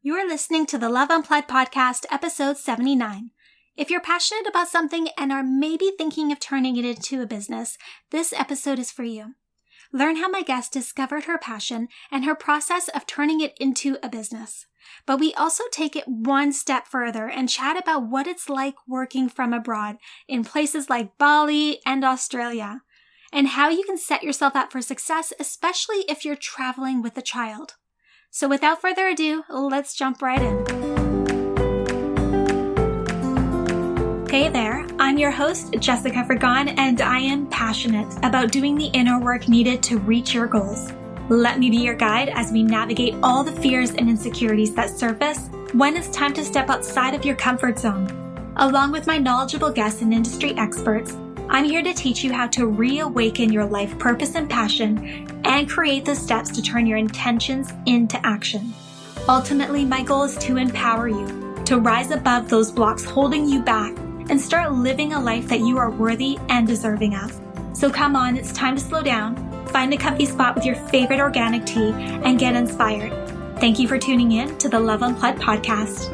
You're listening to the Love Unplugged podcast, episode 79. If you're passionate about something and are maybe thinking of turning it into a business, this episode is for you. Learn how my guest discovered her passion and her process of turning it into a business. But we also take it one step further and chat about what it's like working from abroad in places like Bali and Australia, and how you can set yourself up for success, especially if you're traveling with a child. So without further ado, let's jump right in. Hey there, I'm your host, Jessica Fergon, and I am passionate about doing the inner work needed to reach your goals. Let me be your guide as we navigate all the fears and insecurities that surface when it's time to step outside of your comfort zone. Along with my knowledgeable guests and industry experts, I'm here to teach you how to reawaken your life purpose and passion and create the steps to turn your intentions into action. Ultimately, my goal is to empower you to rise above those blocks holding you back and start living a life that you are worthy and deserving of. So come on, it's time to slow down, find a comfy spot with your favorite organic tea, and get inspired. Thank you for tuning in to the Love Unplugged podcast.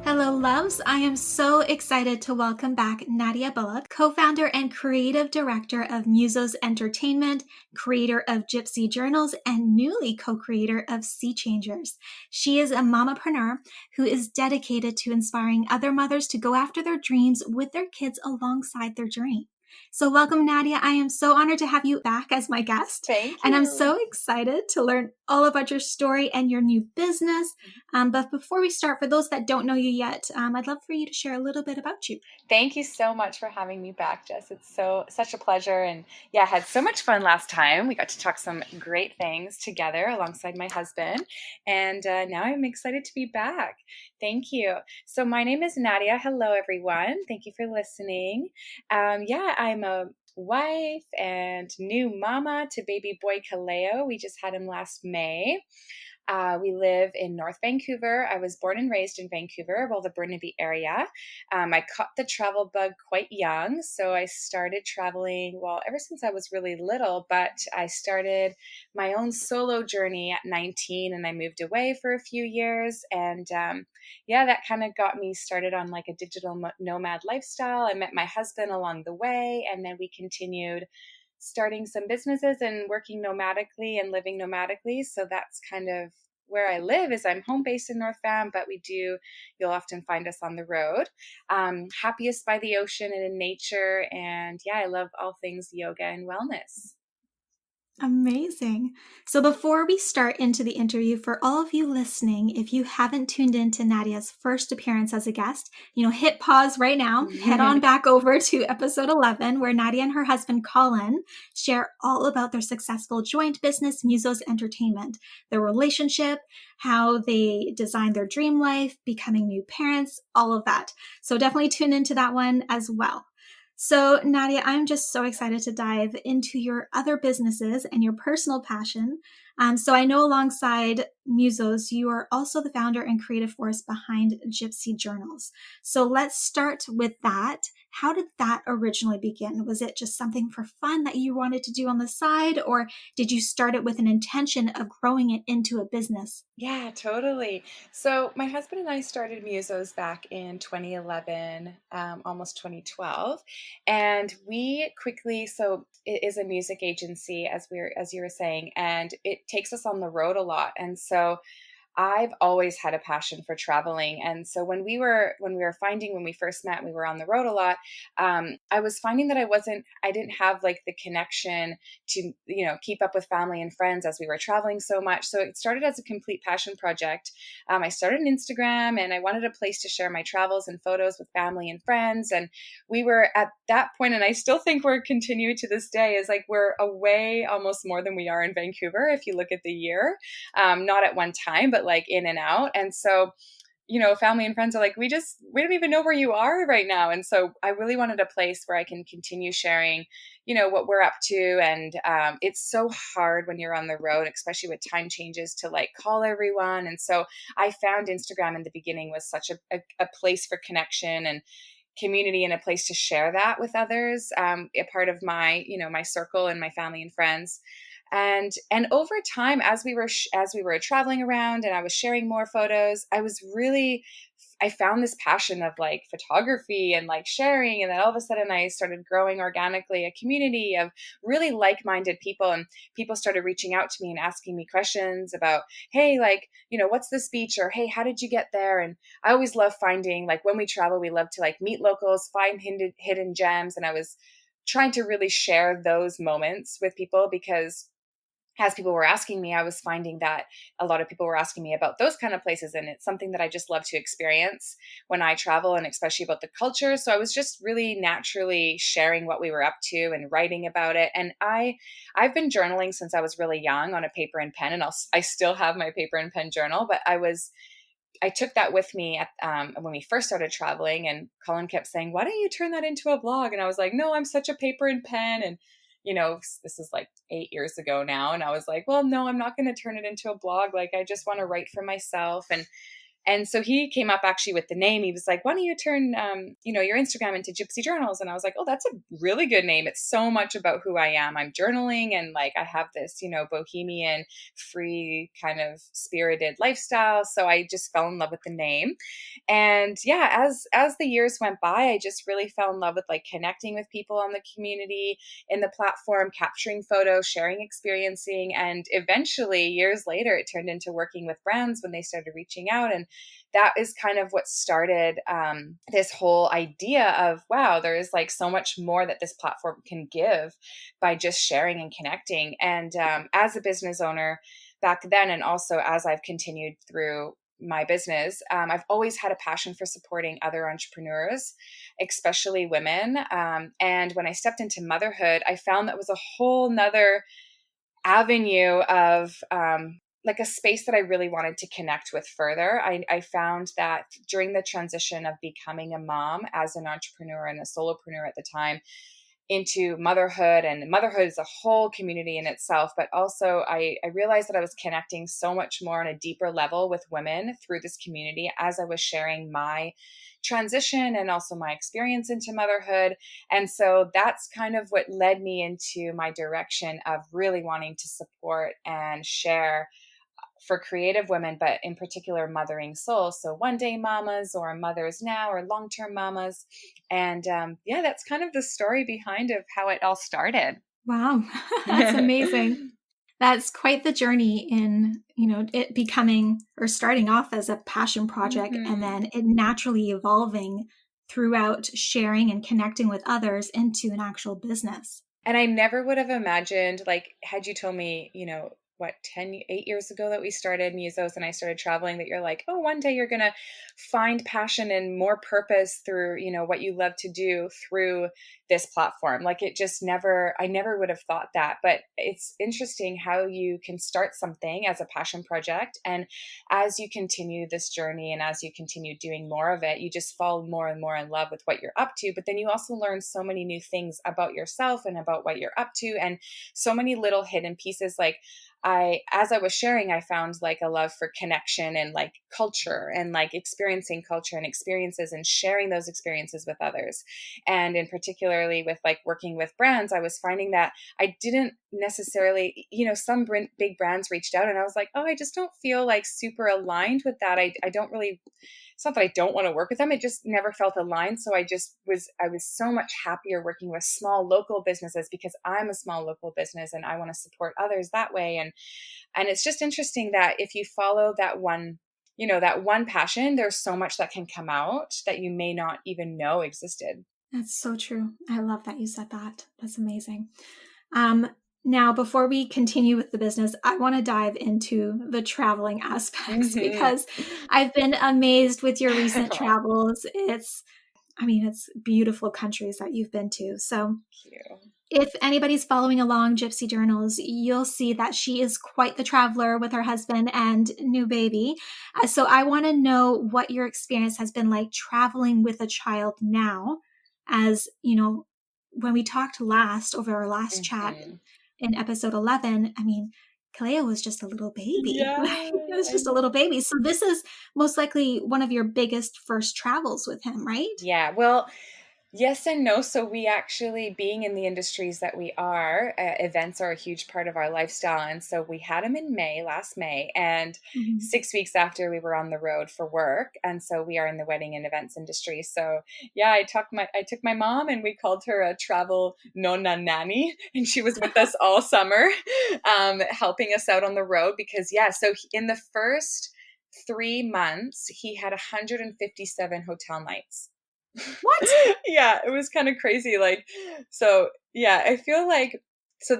Hello, loves. I am so excited to welcome back Nadia Bullock, co-founder and creative director of Musos Entertainment, creator of Gypsy Journals, and newly co-creator of Sea Changers. She is a mamapreneur who is dedicated to inspiring other mothers to go after their dreams with their kids alongside their journey. So welcome, Nadia. I am so honored to have you back as my guest. Thank you. And I'm so excited to learn all about your story and your new business. But before we start, for those that don't know you yet, I'd love for you to share a little bit about you. Thank you so much for having me back, Jess. It's such a pleasure. And yeah, I had so much fun last time. We got to talk some great things together alongside my husband. And now I'm excited to be back. Thank you. So my name is Nadia. Hello, everyone. Thank you for listening. I'm a wife and new mama to baby boy Kaleo. We just had him last May. We live in North Vancouver. I was born and raised in Vancouver, the Burnaby area. I caught the travel bug quite young, so I started traveling, ever since I was really little, but I started my own solo journey at 19, and I moved away for a few years, and that kind of got me started on like a digital nomad lifestyle. I met my husband along the way, and then we continued starting some businesses and working nomadically and living nomadically. So that's kind of where I live. Is I'm home based in North Van, but you'll often find us on the road. Happiest by the ocean and in nature. And I love all things yoga and wellness. Amazing. So before we start into the interview, for all of you listening, if you haven't tuned in to Nadia's first appearance as a guest, hit pause right now, head on back over to episode 11, where Nadia and her husband, Colin, share all about their successful joint business, Musos Entertainment, their relationship, how they designed their dream life, becoming new parents, all of that. So definitely tune into that one as well. So Nadia, I'm just so excited to dive into your other businesses and your personal passion. So I know alongside Musos, you are also the founder and creative force behind Gypsy Journals. So let's start with that. How did that originally begin? Was it just something for fun that you wanted to do on the side, or did you start it with an intention of growing it into a business? Yeah, totally. So my husband and I started Musos back in 2011, almost 2012. And we quickly, so it is a music agency, as you were saying, and it takes us on the road a lot. And so I've always had a passion for traveling. And so when we first met, we were on the road a lot. I was finding that I didn't have like the connection to, keep up with family and friends as we were traveling so much. So it started as a complete passion project. I started an Instagram, and I wanted a place to share my travels and photos with family and friends. And we were at that point, and I still think we're continuing to this day, is like we're away almost more than we are in Vancouver if you look at the year. Not at one time, but like in and out. And so, family and friends are like, we don't even know where you are right now. And so I really wanted a place where I can continue sharing, what we're up to. And it's so hard when you're on the road, especially with time changes, to like call everyone. And so I found Instagram in the beginning was such a place for connection and community, and a place to share that with others, a part of my, my circle and my family and friends. And over time, as we were traveling around and I was sharing more photos, I found this passion of like photography and like sharing. And then all of a sudden I started growing organically a community of really like-minded people. And people started reaching out to me and asking me questions about, hey, like, what's this beach? Or, hey, how did you get there? And I always love finding, like, when we travel, we love to like meet locals, find hidden gems. And I was trying to really share those moments with people, because as people were asking me, I was finding that a lot of people were asking me about those kind of places. And it's something that I just love to experience when I travel, and especially about the culture. So I was just really naturally sharing what we were up to and writing about it. And I've been journaling since I was really young on a paper and pen, and I still have my paper and pen journal, but I took that with me when we first started traveling, and Colin kept saying, why don't you turn that into a blog? And I was like, no, I'm such a paper and pen. And this is like 8 years ago now. And I was like, well, no, I'm not going to turn it into a blog. Like, I just want to write for myself. And so he came up actually with the name. He was like, why don't you turn, your Instagram into Gypsy Journals? And I was like, oh, that's a really good name. It's so much about who I am. I'm journaling, and like, I have this, bohemian, free kind of spirited lifestyle. So I just fell in love with the name. And yeah, as the years went by, I just really fell in love with like connecting with people on the community, in the platform, capturing photos, sharing, experiencing. And eventually, years later, it turned into working with brands when they started reaching out. And that is kind of what started this whole idea of, wow, there is like so much more that this platform can give by just sharing and connecting. And as a business owner back then, and also as I've continued through my business, I've always had a passion for supporting other entrepreneurs, especially women. And when I stepped into motherhood, I found that was a whole nother avenue of like a space that I really wanted to connect with further. I found that during the transition of becoming a mom as an entrepreneur and a solopreneur at the time into motherhood, and motherhood is a whole community in itself, but also I realized that I was connecting so much more on a deeper level with women through this community as I was sharing my transition and also my experience into motherhood. And so that's kind of what led me into my direction of really wanting to support and share for creative women, but in particular, mothering souls. So one day mamas, or mothers now, or long-term mamas. And yeah, that's kind of the story behind of how it all started. Wow, that's amazing. That's quite the journey in, it becoming or starting off as a passion project and then it naturally evolving throughout sharing and connecting with others into an actual business. And I never would have imagined, like, had you told me, 8 years ago that we started Musos and I started traveling, that you're like, oh, one day you're going to find passion and more purpose through, what you love to do through this platform. Like, I never would have thought that. But it's interesting how you can start something as a passion project. And as you continue this journey and as you continue doing more of it, you just fall more and more in love with what you're up to. But then you also learn so many new things about yourself and about what you're up to, and so many little hidden pieces. Like, as I was sharing, I found like a love for connection and like culture and like experiencing culture and experiences and sharing those experiences with others. And in particularly with like working with brands, I was finding that I didn't necessarily, some big brands reached out and I was like, oh, I just don't feel like super aligned with that. I don't really, it's not that I don't want to work with them. It just never felt aligned. So I was so much happier working with small local businesses, because I'm a small local business and I want to support others that way. And it's just interesting that if you follow that one, that one passion, there's so much that can come out that you may not even know existed. That's so true. I love that you said that. That's amazing. Now, before we continue with the business, I want to dive into the traveling aspects because I've been amazed with your recent travels. It's beautiful countries that you've been to. So if anybody's following along Gypsy Journals, you'll see that she is quite the traveler with her husband and new baby. So I want to know what your experience has been like traveling with a child now. As when we talked last over our last chat in episode 11, Kaleo was just a little baby. Yeah, It was just a little baby. So this is most likely one of your biggest first travels with him, right? Yeah. Well, Yes and no. So we actually, being in the industries that we are, events are a huge part of our lifestyle. And so we had them in May, last May, and Mhm. 6 weeks after we were on the road for work. And so we are in the wedding and events industry. So yeah, I took my mom and we called her a travel nonna nanny, and she was with us all summer, helping us out on the road because yeah. So in the first 3 months, he had 157 hotel nights. What? Yeah, it was kind of crazy. Like, so yeah, I feel like so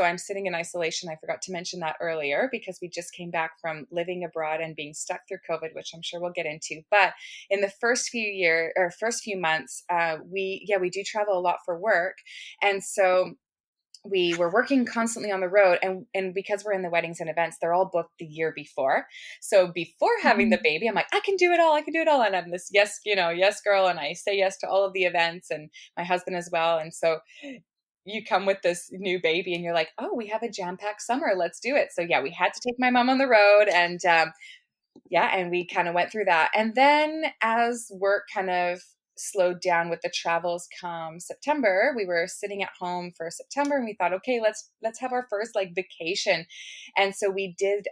I'm sitting in isolation. I forgot to mention that earlier because we just came back from living abroad and being stuck through COVID, which I'm sure we'll get into. But in the first few months, we do travel a lot for work, and so we were working constantly on the road, and because we're in the weddings and events, they're all booked the year before. So before having the Mhm. baby, I'm like, I can do it all, I can do it all, and I'm this yes, yes girl, and I say yes to all of the events, and my husband as well. And so you come with this new baby and you're like, oh, we have a jam-packed summer, let's do it. So yeah, we had to take my mom on the road, and yeah, and we kind of went through that. And then as work kind of slowed down with the travels come September, we were sitting at home for September and we thought, okay, let's have our first like vacation. And so we did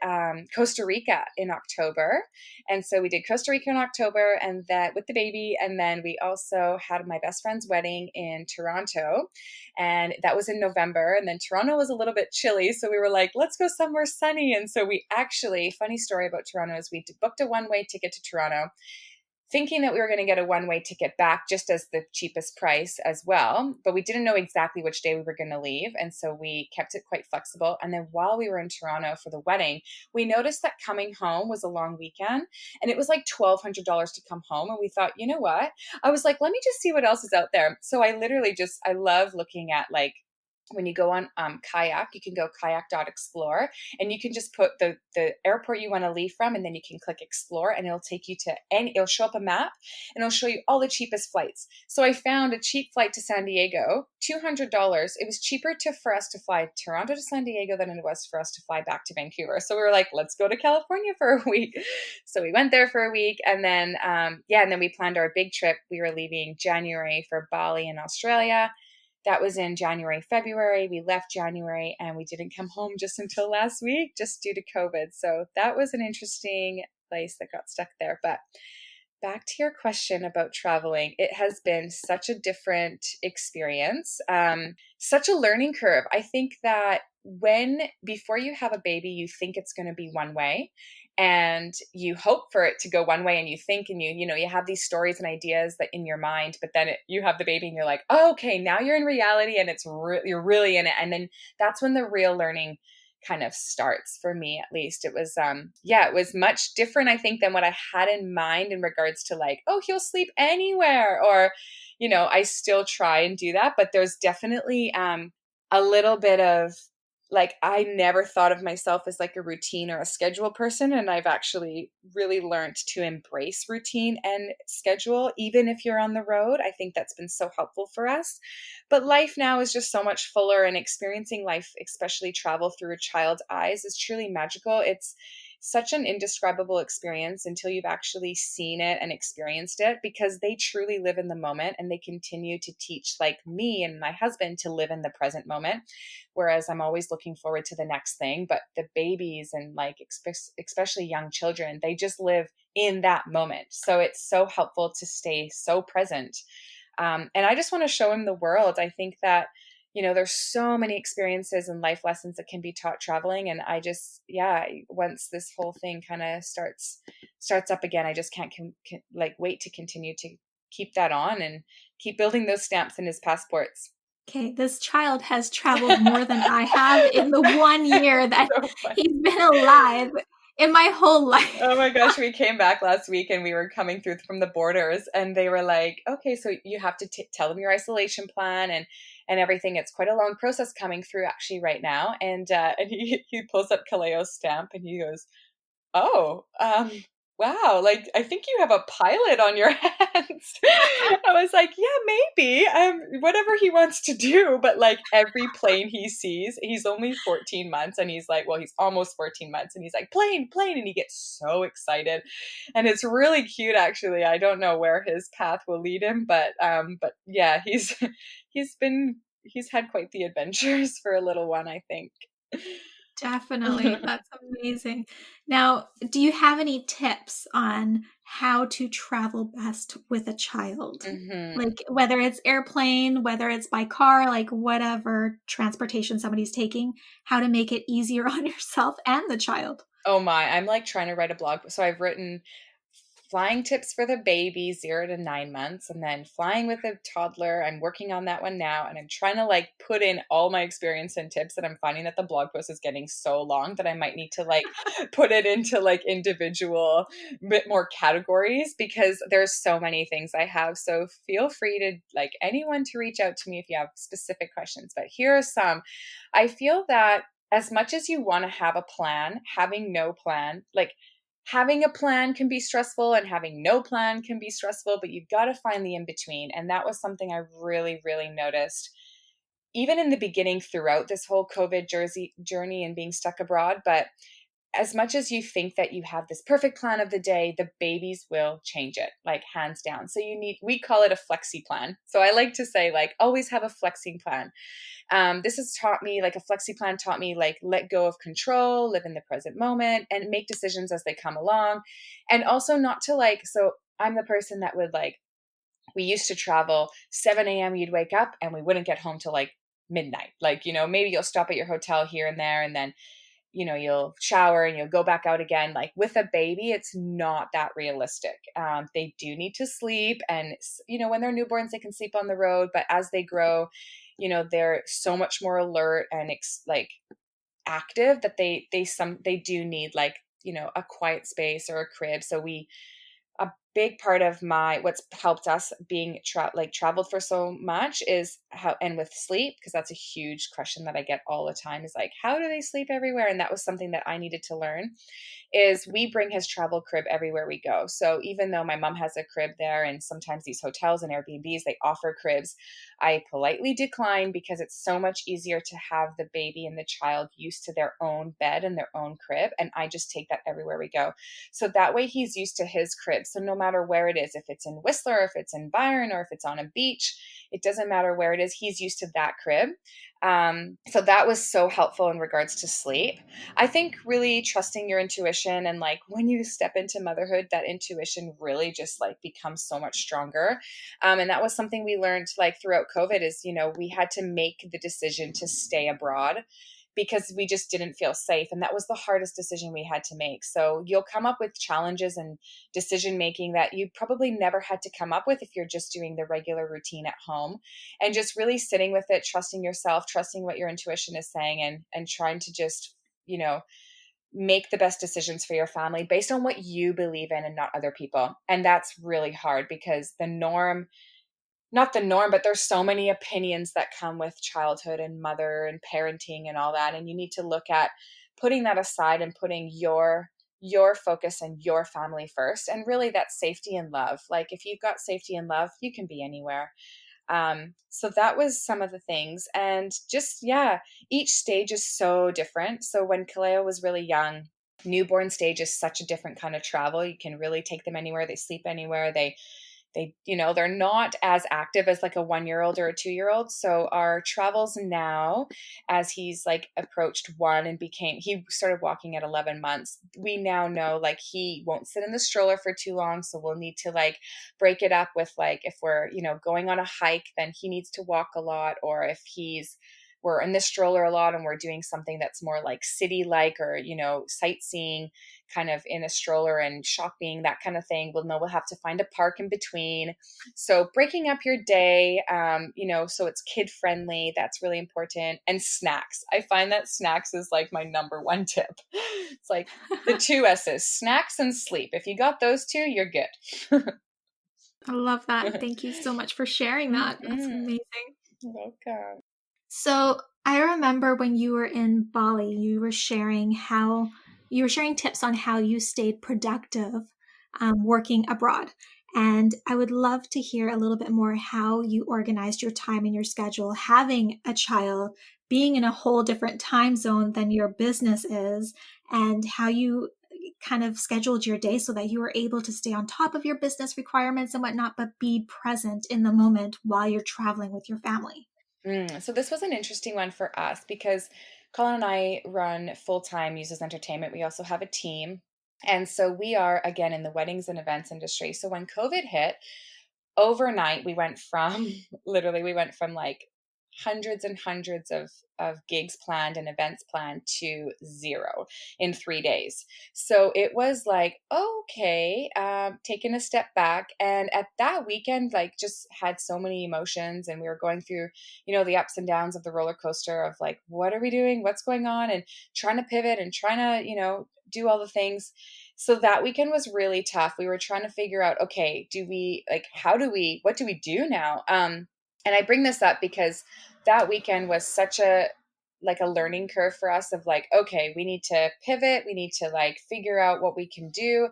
Costa Rica in October. And so we did Costa Rica in October and that with the baby. And then we also had my best friend's wedding in Toronto, and that was in November. And then Toronto was a little bit chilly, so we were like, let's go somewhere sunny. And so we actually, funny story about Toronto is we booked a one-way ticket to Toronto, thinking that we were going to get a one-way ticket back just as the cheapest price as well, but we didn't know exactly which day we were going to leave, and so we kept it quite flexible. And then while we were in Toronto for the wedding, we noticed that coming home was a long weekend, and it was like $1,200 to come home. And we thought, you know what, I was like, let me just see what else is out there. So I literally just, I love looking at like, when you go on kayak, you can go kayak.explore, and you can just put the airport you want to leave from, and then you can click explore, and it'll take you to any, it'll show up a map, and it'll show you all the cheapest flights. So I found a cheap flight to San Diego, $200. It was cheaper for us to fly Toronto to San Diego than it was for us to fly back to Vancouver. So we were like, let's go to California for a week. So we went there for a week, and then and then we planned our big trip. We were leaving January for Bali in Australia. That was in January, February. We left January and we didn't come home just until last week, just due to COVID. So that was an interesting place that got stuck there. But back to your question about traveling, it has been such a different experience, such a learning curve. I think that before you have a baby, you think it's going to be one way, and you hope for it to go one way, and you think, and you have these stories and ideas that in your mind, but then you have the baby and you're like, oh, okay, now you're in reality, and you're really in it. And then that's when the real learning kind of starts, for me at least. It was it was much different, I think, than what I had in mind in regards to like, oh, he'll sleep anywhere, or I still try and do that, but there's definitely a little bit of like, I never thought of myself as like a routine or a schedule person, and I've actually really learned to embrace routine and schedule even if you're on the road. I think that's been so helpful for us. But life now is just so much fuller, and experiencing life, especially travel through a child's eyes, is truly magical. It's such an indescribable experience until you've actually seen it and experienced it, because they truly live in the moment, and they continue to teach like me and my husband to live in the present moment, whereas I'm always looking forward to the next thing. But the babies and like especially young children, they just live in that moment, so it's so helpful to stay so present. And I just want to show him the world. I think that, there's so many experiences and life lessons that can be taught traveling. And I just, yeah, once this whole thing kind of starts up again, I just can't like wait to continue to keep that on and keep building those stamps in his passports. Okay, this child has traveled more than I have in the 1 year that So funny. he's been alive in my whole life. Oh my gosh, we came back last week and we were coming through from the borders, and they were like, okay, so you have to tell them your isolation plan and everything. It's quite a long process coming through actually right now. And he pulls up Kaleo's stamp and he goes, oh, wow, like, I think you have a pilot on your hands. I was like, yeah, maybe, whatever he wants to do. But like every plane he sees, he's only 14 months and he's like, well, he's almost 14 months and he's like, plane, plane. And he gets so excited. And it's really cute, actually. I don't know where his path will lead him, but yeah, he's had quite the adventures for a little one, I think. Definitely. That's amazing. Now, do you have any tips on how to travel best with a child? hmm Like whether it's airplane, whether it's by car, like whatever transportation somebody's taking, how to make it easier on yourself and the child. Oh my, I'm like trying to write a blog. So I've written flying tips for the baby 0 to 9 months, and then flying with a toddler. I'm working on that one now, and I'm trying to like put in all my experience and tips. And I'm finding that the blog post is getting so long that I might need to like put it into like individual bit more categories, because there's so many things I have. So feel free to like anyone to reach out to me if you have specific questions. But here are some. I feel that as much as you want to have a plan, having no plan, like having a plan can be stressful and having no plan can be stressful, but you've got to find the in between. And that was something I really, really noticed even in the beginning throughout this whole COVID Jersey journey and being stuck abroad. But as much as you think that you have this perfect plan of the day, the babies will change it, like hands down. So we call it a flexi plan. So I like to say, like, always have a flexing plan. This has taught me, like, a flexi plan taught me, like, let go of control, live in the present moment, and make decisions as they come along. And also not to, like, so I'm the person that would, like, we used to travel 7 a.m. You'd wake up and we wouldn't get home till like midnight. Like, maybe you'll stop at your hotel here and there, and then you'll shower and you'll go back out again. Like with a baby, it's not that realistic. They do need to sleep, and when they're newborns, they can sleep on the road. But as they grow, they're so much more alert and like active that they do need, like, a quiet space or a crib. So a big part of what's helped us being traveled for so much is how, and with sleep, because that's a huge question that I get all the time, is like, how do they sleep everywhere? And that was something that I needed to learn, is we bring his travel crib everywhere we go. So even though my mom has a crib there, and sometimes these hotels and Airbnbs, they offer cribs, I politely decline, because it's so much easier to have the baby and the child used to their own bed and their own crib. And I just take that everywhere we go. So that way he's used to his crib. So no matter where it is, if it's in Whistler, if it's in Byron, or if it's on a beach, it doesn't matter where it is, he's used to that crib. So that was so helpful in regards to sleep. I think really trusting your intuition, and like when you step into motherhood, that intuition really just like becomes so much stronger. And that was something we learned like throughout COVID, is, we had to make the decision to stay abroad because we just didn't feel safe. And that was the hardest decision we had to make. So you'll come up with challenges and decision making that you probably never had to come up with if you're just doing the regular routine at home, and just really sitting with it, trusting yourself, trusting what your intuition is saying, and trying to just, make the best decisions for your family based on what you believe in and not other people. And that's really hard, because not the norm, but there's so many opinions that come with childhood and mother and parenting and all that. And you need to look at putting that aside and putting your focus and your family first. And really that's safety and love. Like if you've got safety and love, you can be anywhere. So that was some of the things. And just, yeah, each stage is so different. So when Kaleo was really young, newborn stage is such a different kind of travel. You can really take them anywhere. They sleep anywhere. They're not as active as like a 1-year-old or a 2-year-old. So our travels now, as he's like approached 1 and he started walking at 11 months, we now know like he won't sit in the stroller for too long. So we'll need to like break it up with, like, if we're, going on a hike, then he needs to walk a lot. Or if we're in the stroller a lot and we're doing something that's more like city-like, or, sightseeing kind of in a stroller and shopping, that kind of thing, we'll have to find a park in between. So breaking up your day, so it's kid friendly, that's really important. And snacks. I find that snacks is like my number one tip. It's like the 2 S's, snacks and sleep. If you got those 2, you're good. I love that. Thank you so much for sharing that. That's amazing. Welcome. So I remember when you were in Bali, you were sharing tips on how you stayed productive working abroad. And I would love to hear a little bit more how you organized your time and your schedule, having a child, being in a whole different time zone than your business is, and how you kind of scheduled your day so that you were able to stay on top of your business requirements and whatnot, but be present in the moment while you're traveling with your family. So this was an interesting one for us because Colin and I run full-time Muses Entertainment. We also have a team. And so we are again in the weddings and events industry. So when COVID hit, overnight we went from literally we went from like hundreds and hundreds of gigs planned and events planned to zero in 3 days. So it was like, okay, taking a step back. And at that weekend, like just had so many emotions, and we were going through, the ups and downs of the roller coaster of like, what are we doing, what's going on, and trying to pivot and trying to do all the things. So that weekend was really tough. We were trying to figure out, okay, what do we do now? And I bring this up because that weekend was such a learning curve for us of like, okay, we need to pivot. We need to like figure out what we can do,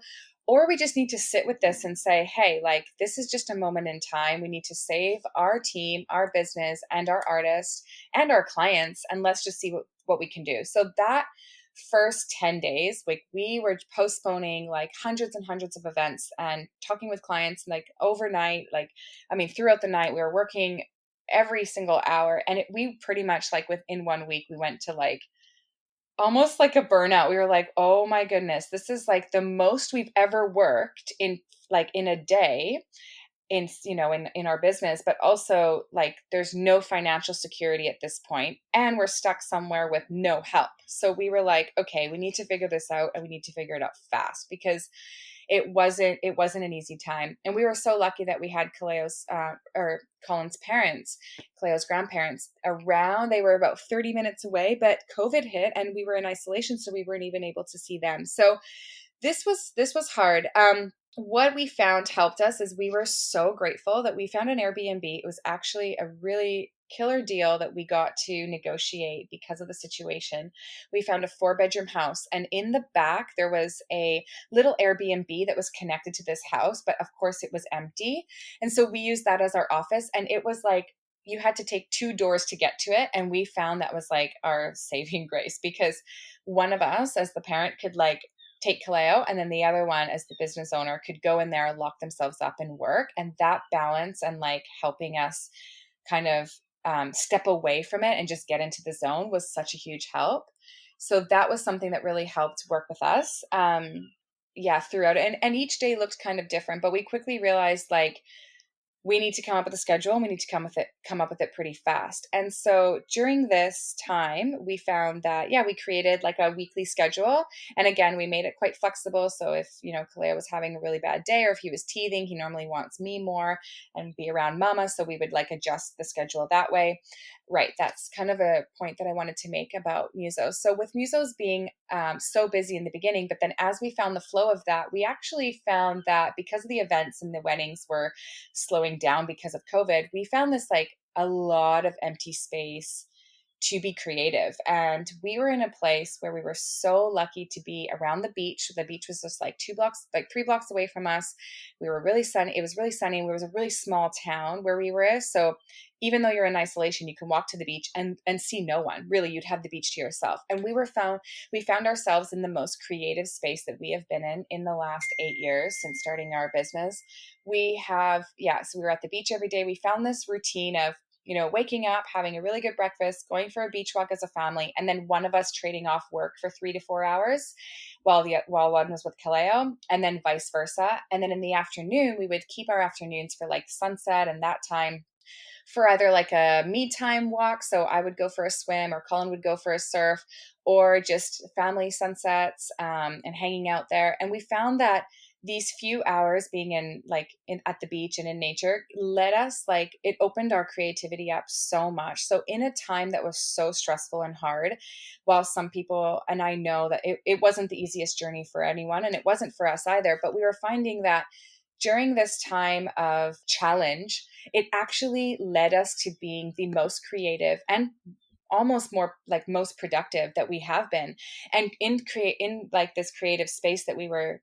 or we just need to sit with this and say, hey, like this is just a moment in time. We need to save our team, our business, and our artists and our clients, and let's just see what we can do. So that first 10 days, like we were postponing like hundreds and hundreds of events and talking with clients like overnight, throughout the night we were working every single hour. And we pretty much like within 1 week, we went to like almost like a burnout. We were like, oh my goodness, this is like the most we've ever worked in a day in our business, but also like there's no financial security at this point and we're stuck somewhere with no help. So we were like, okay, we need to figure this out, and we need to figure it out fast because it wasn't an easy time. And we were so lucky that we had Colin's parents, Cleo's grandparents around. They were about 30 minutes away, but COVID hit and we were in isolation, so we weren't even able to see them. So this was hard. What we found helped us is we were so grateful that we found an Airbnb. It was actually a really killer deal that we got to negotiate because of the situation. We found a 4-bedroom house, and in the back there was a little Airbnb that was connected to this house, but of course it was empty. And so we used that as our office, and it was like you had to take 2 doors to get to it. And we found that was like our saving grace, because one of us as the parent could like take Kaleo, and then the other one as the business owner could go in there, lock themselves up and work. And that balance and like helping us kind of step away from it and just get into the zone was such a huge help. So that was something that really helped work with us. Throughout it. And each day looked kind of different, but we quickly realized like, we need to come up with a schedule, and we need to come up with it pretty fast. And so during this time, we found that, we created like a weekly schedule. And again, we made it quite flexible. So if, Kalea was having a really bad day, or if he was teething, he normally wants me more and be around mama. So we would like adjust the schedule that way. Right. That's kind of a point that I wanted to make about Musos. So with Musos being so busy in the beginning, but then as we found the flow of that, we actually found that because of the events and the weddings were slowing down because of COVID, we found this like a lot of empty space to be creative. And we were in a place where we were so lucky to be around the beach. The beach was just like 3 blocks away from us. We were really sunny. It was really sunny. It was a really small town where we were. So even though you're in isolation, you can walk to the beach and see no one. Really, you'd have the beach to yourself. And we found ourselves in the most creative space that we have been in the last 8 years since starting our business. So we were at the beach every day. We found this routine of waking up, having a really good breakfast, going for a beach walk as a family, and then one of us trading off work for 3 to 4 hours while one was with Kaleo, and then vice versa. And then in the afternoon, we would keep our afternoons for like sunset and that time for either like a me time walk. So I would go for a swim, or Colin would go for a surf, or just family sunsets and hanging out there. And we found that these few hours being at the beach and in nature let us it opened our creativity up so much. So in a time that was so stressful and hard, while some people, and I know that it wasn't the easiest journey for anyone, and it wasn't for us either, but we were finding that during this time of challenge, it actually led us to being the most creative and almost more like most productive that we have been. And in like this creative space that we were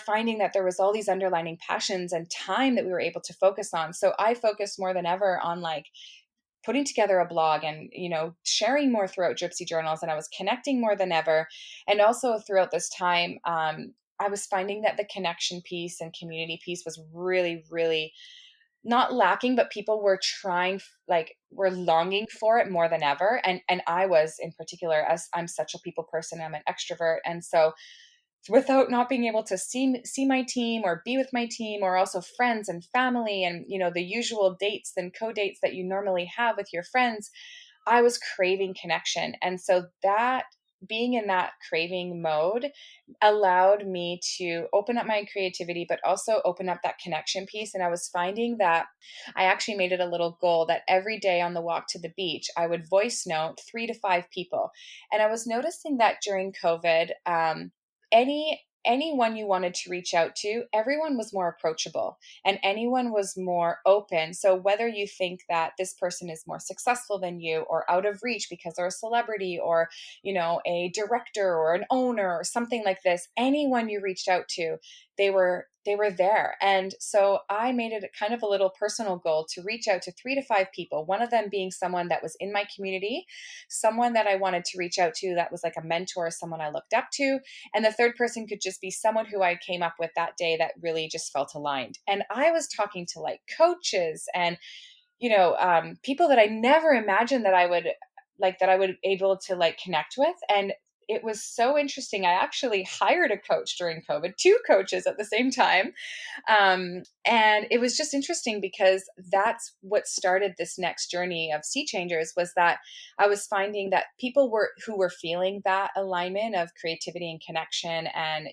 finding that there was all these underlining passions and time that we were able to focus on. So I focused more than ever on like putting together a blog and, sharing more throughout Gypsy journals. And I was connecting more than ever. And also throughout this time, I was finding that the connection piece and community piece was really, really not lacking, but people were trying, like, were longing for it more than ever. And I was in particular, as I'm such a people person, I'm an extrovert. And so without not being able to see my team or be with my team, or also friends and family and, the usual dates and co-dates that you normally have with your friends, I was craving connection. And so that, being in that craving mode, allowed me to open up my creativity, but also open up that connection piece. And I was finding that I actually made it a little goal that every day on the walk to the beach, I would voice note 3 to 5 people. And I was noticing that during COVID, anyone you wanted to reach out to, everyone was more approachable and anyone was more open. So whether you think that this person is more successful than you or out of reach because they're a celebrity or, a director or an owner or something like this, anyone you reached out to, they were there. And so I made it kind of a little personal goal to reach out to 3 to 5 people, one of them being someone that was in my community, someone that I wanted to reach out to that was like a mentor, someone I looked up to, and the third person could just be someone who I came up with that day that really just felt aligned. And I was talking to like coaches and, people that I never imagined that I would able to like connect with. And it was so interesting. I actually hired a coach during COVID, 2 coaches at the same time. And it was just interesting because that's what started this next journey of Sea Changers, was that I was finding that people who were feeling that alignment of creativity and connection and,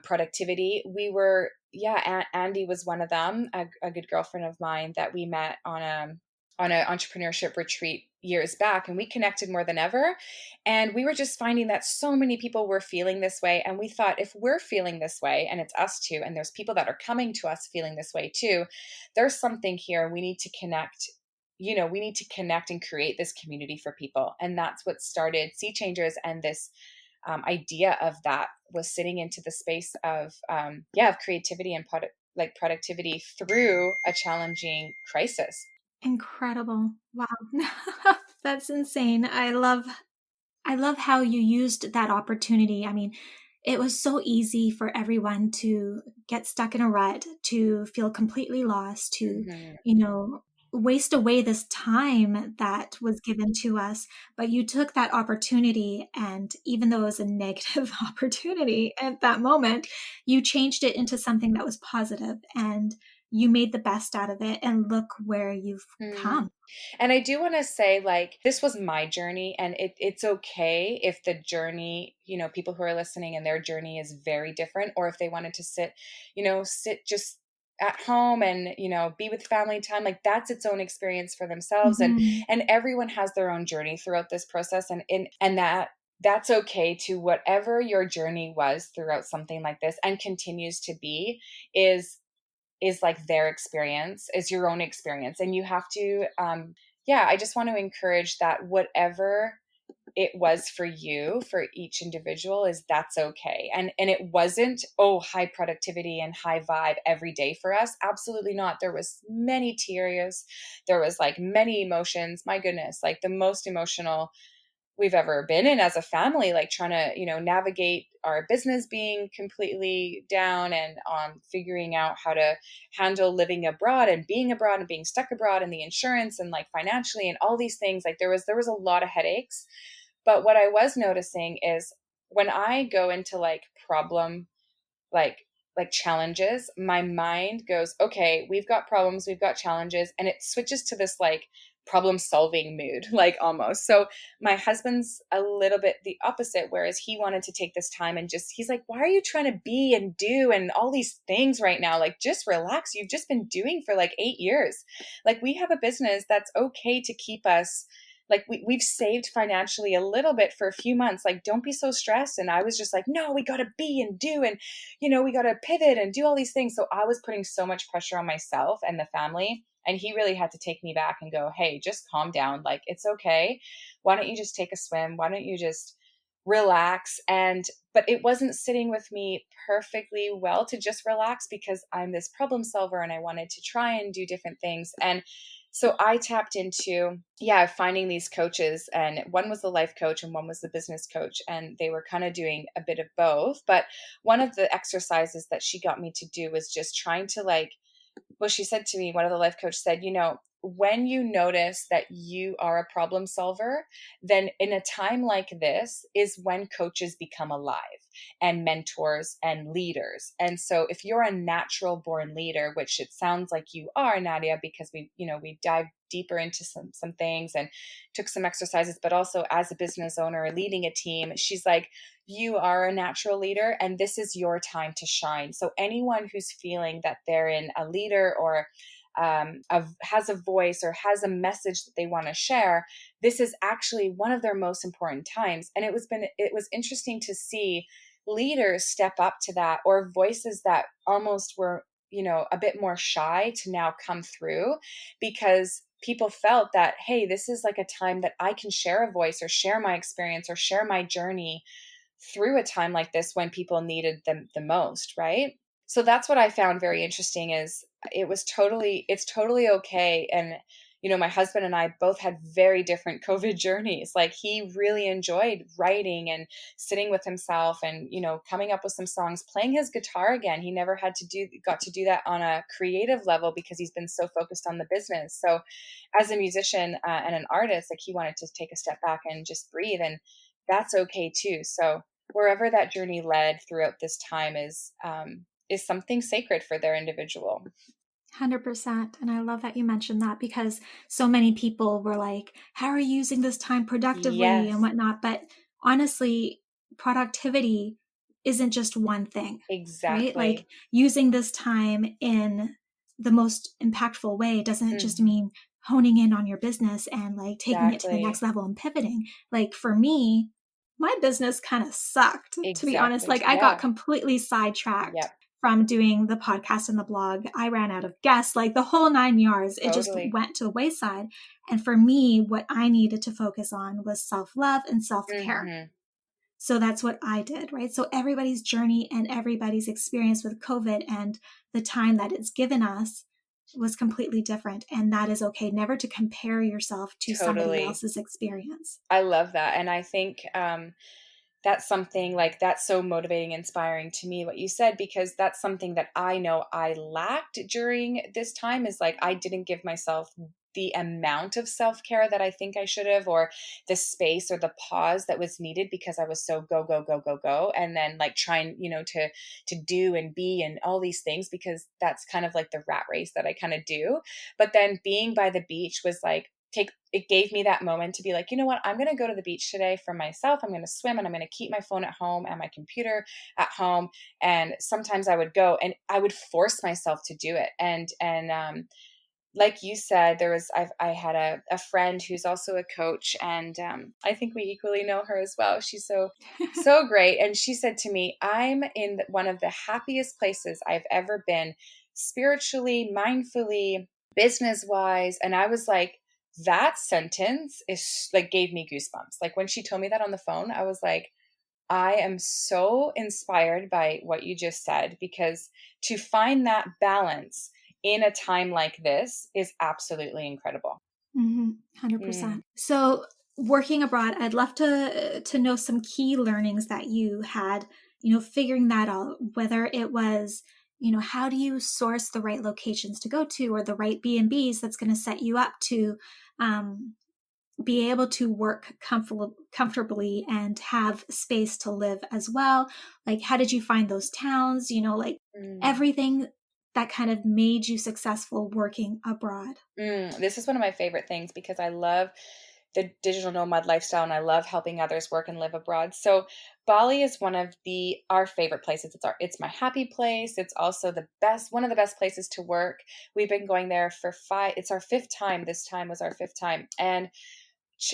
productivity. Andy was one of them, a good girlfriend of mine that we met on an entrepreneurship retreat years back, and we connected more than ever. And we were just finding that so many people were feeling this way. And we thought, if we're feeling this way, and it's us too, and there's people that are coming to us feeling this way too, there's something here. We need to connect. We need to connect and create this community for people. And that's what started Sea Changers. And this idea of that was sitting into the space of creativity and productivity through a challenging crisis. Incredible. Wow. That's insane. I love how you used that opportunity. I mean, it was so easy for everyone to get stuck in a rut, to feel completely lost, to, Mm-hmm. waste away this time that was given to us. But you took that opportunity, and even though it was a negative opportunity at that moment, you changed it into something that was positive, and you made the best out of it. And look where you've Mm. come. And I do want to say, like, this was my journey, and it's okay if the journey, people who are listening and their journey is very different, or if they wanted to sit just at home and, be with family time, like that's its own experience for themselves. And, Mhm. and everyone has their own journey throughout this process. And that's okay to whatever your journey was throughout something like this and continues to be is like their experience, is your own experience. And you have to, I just want to encourage that whatever it was for you, for each individual, is that's okay. And it wasn't, high productivity and high vibe every day for us. Absolutely not. There was many tears. There was like many emotions. My goodness, like the most emotional we've ever been in as a family, like trying to, navigate our business being completely down and figuring out how to handle living abroad and being stuck abroad and the insurance and like financially and all these things. Like there was a lot of headaches. But what I was noticing is when I go into like problem, like challenges, my mind goes, okay, we've got problems, we've got challenges, and it switches to this like problem solving mood, like almost. So my husband's a little bit the opposite, whereas he wanted to take this time and he's like, why are you trying to be and do and all these things right now? Like, just relax. You've just been doing for like 8 years. Like, we have a business that's okay to keep us like we've saved financially a little bit for a few months. Like, don't be so stressed. And I was just like, no, we got to be and do, and, we got to pivot and do all these things. So I was putting so much pressure on myself and the family. And he really had to take me back and go, hey, just calm down. Like, it's okay. Why don't you just take a swim? Why don't you just relax? But it wasn't sitting with me perfectly well to just relax, because I'm this problem solver and I wanted to try and do different things. And so I tapped into, finding these coaches, and one was the life coach and one was the business coach. And they were kind of doing a bit of both. But one of the exercises that she got me to do was just trying to she said to me, one of the life coach said, when you notice that you are a problem solver, then in a time like this is when coaches become alive, and mentors and leaders. And so if you're a natural born leader, which it sounds like you are, Nadia, because we dived deeper into some things and took some exercises, but also as a business owner leading a team, she's like, you are a natural leader and this is your time to shine. So anyone who's feeling that they're in a leader or has a voice or has a message that they want to share, this is actually one of their most important times. And it was interesting to see leaders step up to that, or voices that almost were, a bit more shy to now come through, because people felt that, hey, this is like a time that I can share a voice or share my experience or share my journey through a time like this when people needed them the most, right? So that's what I found very interesting, is it's totally okay. And, my husband and I both had very different COVID journeys. Like, he really enjoyed writing and sitting with himself and, coming up with some songs, playing his guitar again. He never got to do that on a creative level because he's been so focused on the business. So as a musician and an artist, like, he wanted to take a step back and just breathe, and that's okay too. So wherever that journey led throughout this time is something sacred for their individual. 100%. And I love that you mentioned that, because so many people were like, how are you using this time productively and Yes, whatnot? But honestly, productivity isn't just one thing, right? Like, exactly. using this time in the most impactful way doesn't just Hmm. mean honing in on your business and like taking it to the next Exactly. level and pivoting. Like, for me, my business kind of sucked, to be honest. Exactly. Like, I got Yeah. completely sidetracked Yep. from doing the podcast and the blog. I ran out of guests, like the whole 9 yards. It just Totally. went to the wayside. And for me, what I needed to focus on was self-love and self-care. Hmm. So that's what I did, right? So everybody's journey and everybody's experience with COVID and the time that it's given us was completely different. And that is okay. Never to compare yourself to somebody Totally. else's experience. I love that. And I think that's something like that's so motivating, inspiring to me, what you said, because that's something that I know I lacked during this time, is like, I didn't give myself the amount of self-care that I think I should have, or the space or the pause that was needed, because I was so go, go, go, go, go. And then like trying, to do and be and all these things, because that's kind of like the rat race that I kind of do. But then being by the beach was like, it gave me that moment to be like, you know what, I'm going to go to the beach today for myself. I'm going to swim and I'm going to keep my phone at home and my computer at home. And sometimes I would go and I would force myself to do it. And like you said, I had a friend who's also a coach, and I think we equally know her as well. She's so great. And she said to me, I'm in one of the happiest places I've ever been, spiritually, mindfully, business wise. And I was like, that sentence is like, gave me goosebumps. Like, when she told me that on the phone, I was like, I am so inspired by what you just said, because to find that balance in a time like this is absolutely incredible. 100%. So, working abroad, I'd love to know some key learnings that you had, figuring that out, whether it was, how do you source the right locations to go to, or the right B&Bs that's going to set you up to um, be able to work comfortably and have space to live as well. Like, how did you find those towns? Like, Mm. everything that kind of made you successful working abroad. This is one of my favorite things, because I love the digital nomad lifestyle and I love helping others work and live abroad. So Bali is one of our favorite places. It's my happy place. It's also one of the best places to work. We've been going there for it's our fifth time. This time was our fifth time. And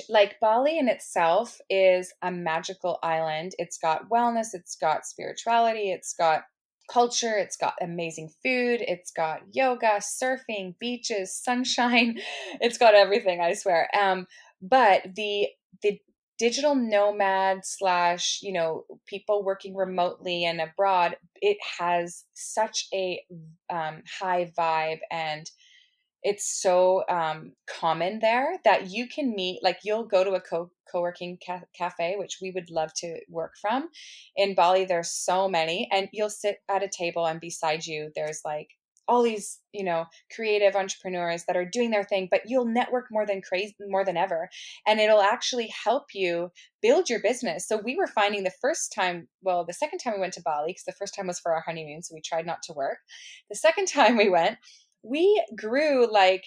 like Bali in itself is a magical island. It's got wellness, it's got spirituality, it's got culture, it's got amazing food, it's got yoga, surfing, beaches, sunshine. It's got everything, I swear. But the digital nomad slash, people working remotely and abroad, it has such a high vibe, and it's so common there that you can meet, like you'll go to a co-working cafe, which we would love to work from. In Bali, there's so many, and you'll sit at a table and beside you, there's like all these, creative entrepreneurs that are doing their thing, but you'll network more than ever. And it'll actually help you build your business. So we were finding the second time we went to Bali, because the first time was for our honeymoon, so we tried not to work. The second time we went, we grew like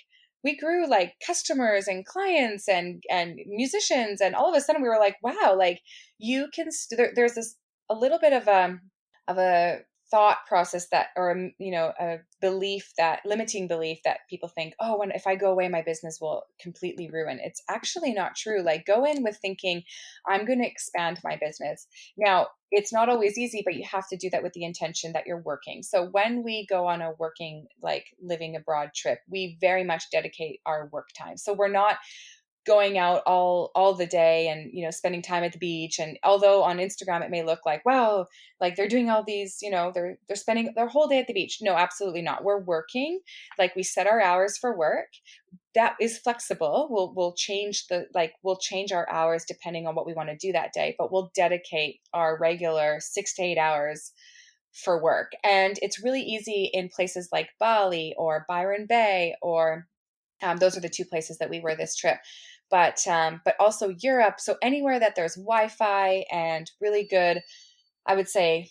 customers and clients and musicians, and all of a sudden we were like, wow, like you can there's this a little bit of a thought process that, or a limiting belief that people think, oh, if I go away, my business will completely ruin. It's actually not true. Like, go in with thinking, I'm going to expand my business. Now, it's not always easy, but you have to do that with the intention that you're working. So when we go on a working, like living abroad trip, we very much dedicate our work time. So we're not going out all the day and spending time at the beach. And although on Instagram it may look like, wow, like they're doing all these, they're spending their whole day at the beach. No, absolutely not. We're working. Like, we set our hours for work. That is flexible. We'll change our hours depending on what we want to do that day, but we'll dedicate our regular 6 to 8 hours for work. And it's really easy in places like Bali or Byron Bay, or those are the two places that we were this trip. But also Europe. So anywhere that there's Wi-Fi and really good, I would say,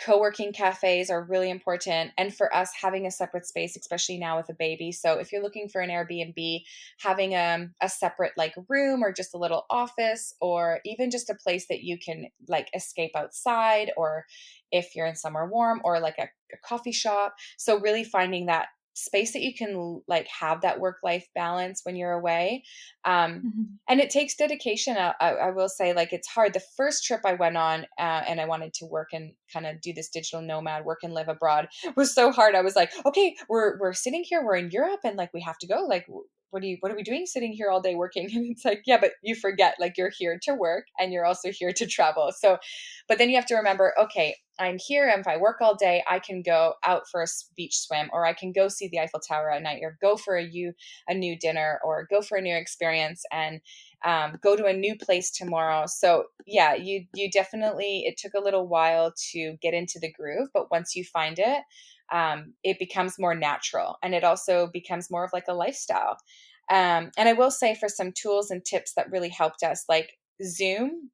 co-working cafes are really important. And for us, having a separate space, especially now with a baby. So if you're looking for an Airbnb, having a separate like room, or just a little office, or even just a place that you can like escape outside, or if you're in somewhere warm, or like a coffee shop. So really finding that space that you can like have that work-life balance when you're away. And it takes dedication. I will say, like, it's hard. The first trip I went on, and I wanted to work and kind of do this digital nomad, work and live abroad, was so hard. I was like, okay, we're sitting here, we're in Europe, and like we have to go. Like, what are we doing sitting here all day working? And it's like, yeah, but you forget, like, you're here to work and you're also here to travel. So, but then you have to remember, okay, I'm here, and if I work all day, I can go out for a beach swim, or I can go see the Eiffel Tower at night, or go for a new dinner, or go for a new experience, and go to a new place tomorrow. So yeah, you definitely, it took a little while to get into the groove, but once you find it, it becomes more natural, and it also becomes more of like a lifestyle. And I will say, for some tools and tips that really helped us, like Zoom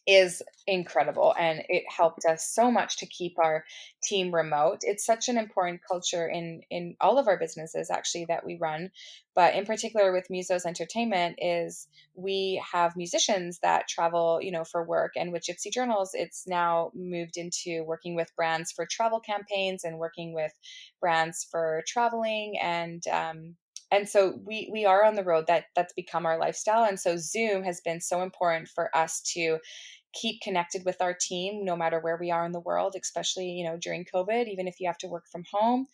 is incredible, and it helped us so much to keep our team remote. It's such an important culture in all of our businesses, actually, that we run, but in particular with Musos Entertainment, is we have musicians that travel, for work. And with Gypsy Journals, it's now moved into working with brands for travel campaigns, and working with brands for traveling, and so we are on the road. That's become our lifestyle. And so Zoom has been so important for us to keep connected with our team, no matter where we are in the world, especially, during COVID, even if you have to work from home.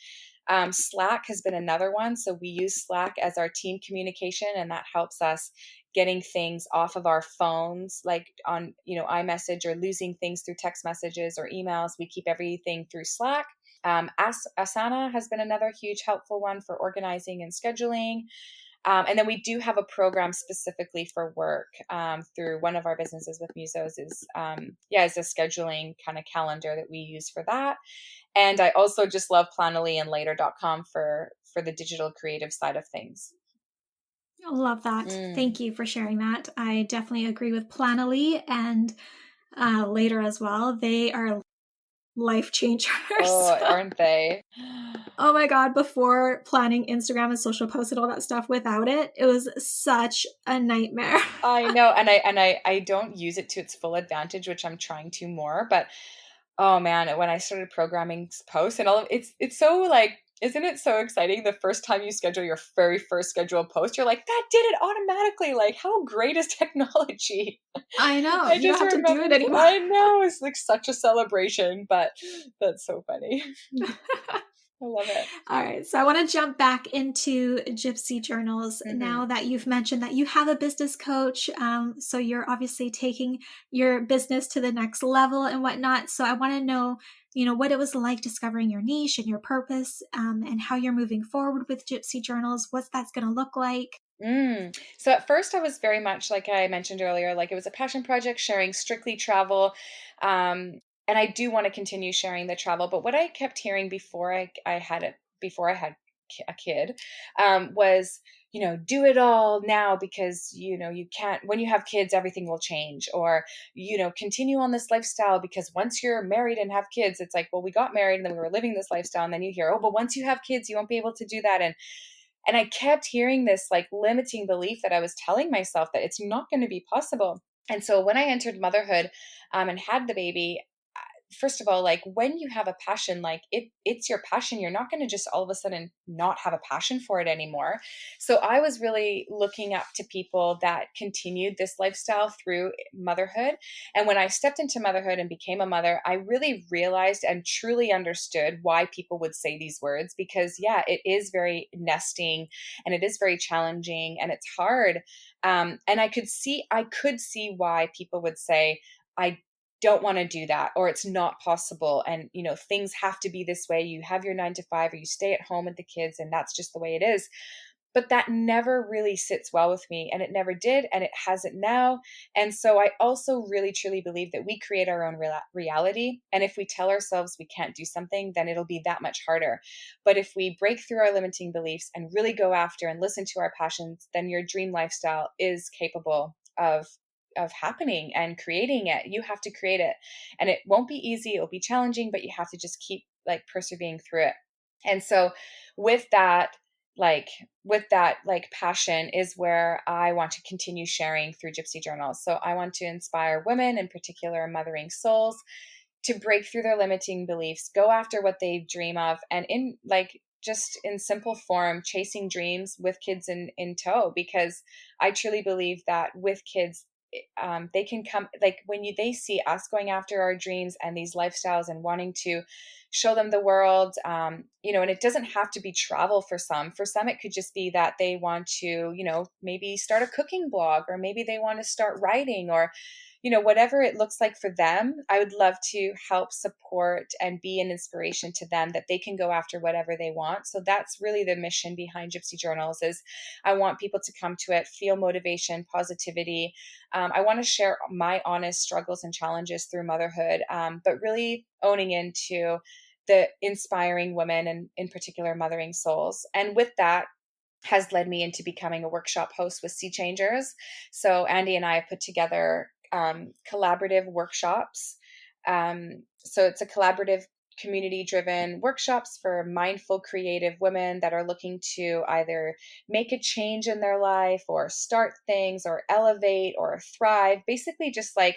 Slack has been another one. So we use Slack as our team communication, and that helps us getting things off of our phones, like on, iMessage, or losing things through text messages or emails. We keep everything through Slack. Asana has been another huge helpful one for organizing and scheduling. And then we do have a program specifically for work through one of our businesses with Musos, is a scheduling kind of calendar that we use for that. And I also just love Planoly and Later.com for the digital creative side of things. I love that. Thank you for sharing that. I definitely agree with Planoly and Later as well. They are life changers. Oh, aren't they? Oh my God, before planning Instagram and social posts and all that stuff, without it, it was such a nightmare. I know. And I don't use it to its full advantage, which I'm trying to more. But oh man, when I started programming posts and all of it's so like Isn't it so exciting the first time you schedule your very first scheduled post? You're like, that did it automatically. Like, how great is technology? I know. I You don't just have to do remember, it anymore. I know, it's like such a celebration, but that's so funny. I love it. All right. So I want to jump back into Gypsy Journals Hmm. now that you've mentioned that you have a business coach. So you're obviously taking your business to the next level and whatnot. So I want to know, what it was like discovering your niche and your purpose, and how you're moving forward with Gypsy Journals, what that's going to look like. So at first I was very much like I mentioned earlier, like it was a passion project sharing strictly travel. And I do want to continue sharing the travel, but what I kept hearing before I had a kid, was, do it all now because, you can't, when you have kids, everything will change, or, continue on this lifestyle because once you're married and have kids, it's like, well, we got married and then we were living this lifestyle. And then you hear, oh, but once you have kids, you won't be able to do that. And I kept hearing this like limiting belief that I was telling myself that it's not going to be possible. And so when I entered motherhood, and had the baby, first of all, like when you have a passion, like it's your passion, you're not going to just all of a sudden not have a passion for it anymore. So I was really looking up to people that continued this lifestyle through motherhood. And when I stepped into motherhood and became a mother, I really realized and truly understood why people would say these words, because yeah, it is very nesting and it is very challenging and it's hard. And I could see why people would say, I don't want to do that, or it's not possible, and things have to be this way. You have your 9 to 5 or you stay at home with the kids and that's just the way it is. But that never really sits well with me, and it never did, and it hasn't now. And so I also really truly believe that we create our own reality, and if we tell ourselves we can't do something, then it'll be that much harder. But if we break through our limiting beliefs and really go after and listen to our passions, then your dream lifestyle is capable of happening and creating it. You have to create it, and it won't be easy, it'll be challenging, but you have to just keep like persevering through it. And so with that, like passion is where I want to continue sharing through Gypsy Journals. So I want to inspire women, in particular mothering souls, to break through their limiting beliefs, go after what they dream of, and in like just in simple form, chasing dreams with kids in tow. Because I truly believe that with kids, they can come, like when they see us going after our dreams and these lifestyles and wanting to show them the world, and it doesn't have to be travel. For some it could just be that they want to, maybe start a cooking blog, or maybe they want to start writing, or whatever it looks like for them. I would love to help support and be an inspiration to them, that they can go after whatever they want. So that's really the mission behind Gypsy Journals. Is I want people to come to it, feel motivation, positivity. I want to share my honest struggles and challenges through motherhood, but really owning into the inspiring women, and in particular mothering souls. And with that has led me into becoming a workshop host with Sea Changers. So Andy and I have put together collaborative workshops. So it's a collaborative, community driven workshops for mindful, creative women that are looking to either make a change in their life, or start things, or elevate, or thrive. Basically, just like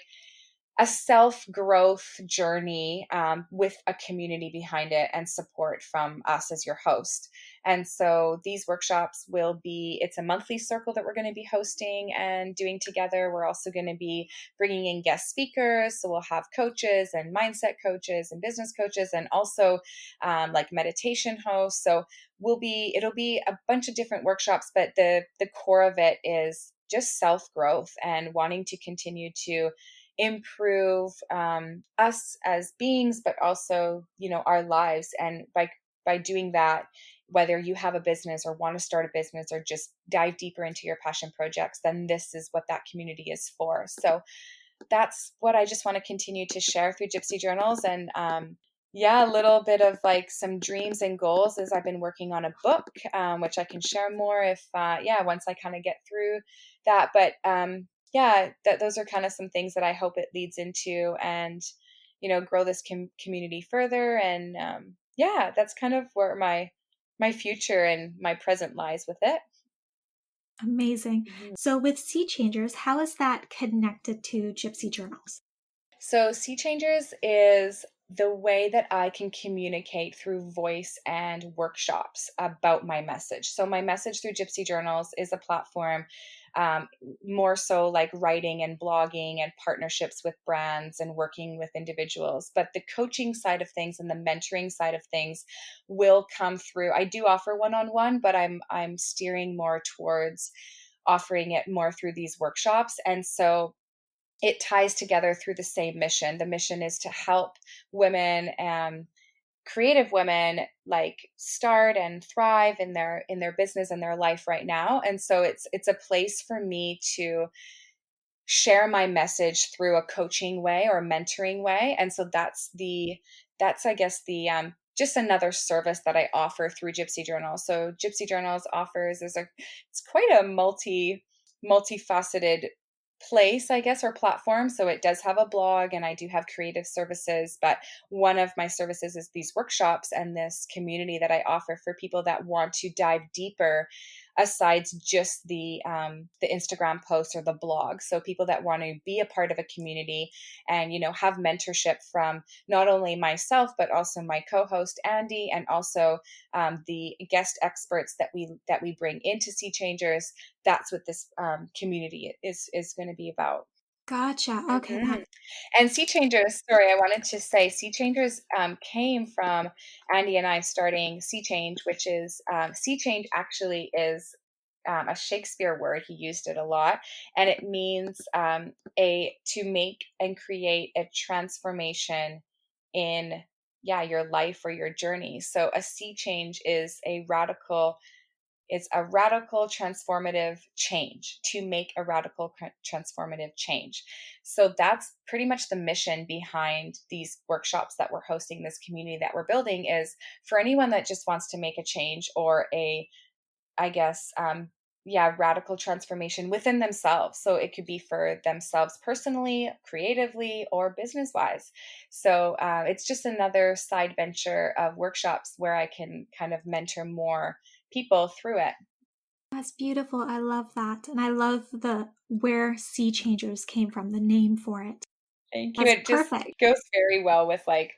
a self growth journey, with a community behind it and support from us as your host. And so these workshops it's a monthly circle that we're going to be hosting and doing together. We're also going to be bringing in guest speakers. So we'll have coaches and mindset coaches and business coaches, and also like meditation hosts. So it'll be a bunch of different workshops, but the core of it is just self growth and wanting to continue to improve, us as beings, but also our lives. And by doing that, whether you have a business or want to start a business or just dive deeper into your passion projects, then this is what that community is for. So that's what I just want to continue to share through Gypsy Journals. And yeah, a little bit of like some dreams and goals is I've been working on a book, which I can share more if, once I kind of get through that. But yeah, those are kind of some things that I hope it leads into, and, grow this community further. And yeah, that's kind of where my future and my present lies with it. Amazing. Mhm. So with Sea Changers, how is that connected to Gypsy Journals? So Sea Changers is the way that I can communicate through voice and workshops about my message. So, my message through Gypsy Journals is a platform, um, more so like writing and blogging and partnerships with brands and working with individuals. But the coaching side of things and the mentoring side of things will come through. I do offer one-on-one, but I'm steering more towards offering it more through these workshops. And so it ties together through the same mission. The mission is to help women, creative women, like start and thrive in their business and their life right now. And so it's a place for me to share my message through a coaching way or mentoring way. And so that's I guess the just another service that I offer through Gypsy Journals. So Gypsy Journals offers is a it's quite a multifaceted place, I guess, or platform. So it does have a blog and I do have creative services, but one of my services is these workshops and this community that I offer for people that want to dive deeper aside just the Instagram post or the blog. So people that want to be a part of a community and, have mentorship from not only myself, but also my co-host Andy, and also the guest experts that we bring into Sea Changers. That's what this community is going to be about. Gotcha. Okay, Mhm. And Sea Changers, sorry, I wanted to say Sea Changers came from Andy and I starting Sea Change, which is Sea Change actually is a Shakespeare word. He used it a lot, and it means a to make and create a transformation in your life or your journey. So a sea change is a radical it's a radical transformative change to make a radical transformative change. So that's pretty much the mission behind these workshops that we're hosting, this community that we're building, is for anyone that just wants to make a change or I guess, radical transformation within themselves. So it could be for themselves personally, creatively, or business wise. So it's just another side venture of workshops where I can kind of mentor more people through it. that's beautiful. I love that. And I love the where Sea Changers came from, the name for it. Thank you. That's It just perfect. it goes very well with like